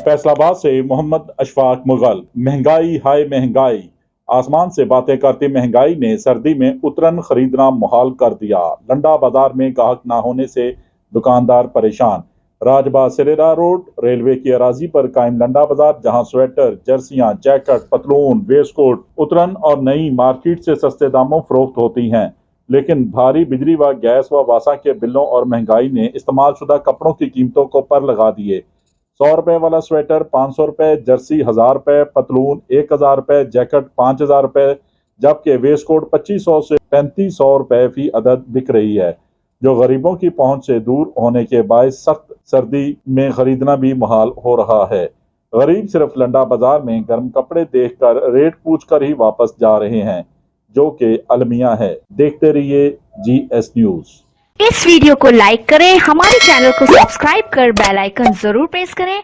फैसला आबाद से मोहम्मद अशफाक मुगल। महंगाई हाय महंगाई, आसमान से बातें करती महंगाई ने सर्दी में उतरन खरीदना मुहाल कर दिया। लंडा बाजार में ग्राहक ना होने से दुकानदार परेशान। राजबाग सिरेरा रोड रेलवे की अराजी पर कायम लंडा बाजार, जहां स्वेटर, जर्सियां, जैकेट, पतलून, वेस्टकोट उतरन और नई मार्केट से सस्ते दामों फरोख्त होती हैं, लेकिन भारी बिजली व गैस व वासा के बिलों और महंगाई ने इस्तेमाल शुदा कपड़ों की कीमतों को पर लगा दिए। 100 रुपए वाला स्वेटर 500 रुपए, जर्सी 1000 रुपए, पतलून 1000 रुपए, जैकेट 5000 रुपए, जबकि वेस्टकोट 2500 से 3500 रुपए फी अदद बिक रही है, जो गरीबों की पहुंच से दूर होने के बायस सख्त सर्दी में खरीदना भी मुहाल हो रहा है। गरीब सिर्फ लंडा बाजार में गर्म कपड़े देखकर रेट पूछकर ही वापस जा रहे हैं, जो कि अलमिया है। देखते रहिए GS न्यूज। इस वीडियो को लाइक करें, हमारे चैनल को सब्सक्राइब कर बेल आइकन जरूर प्रेस करें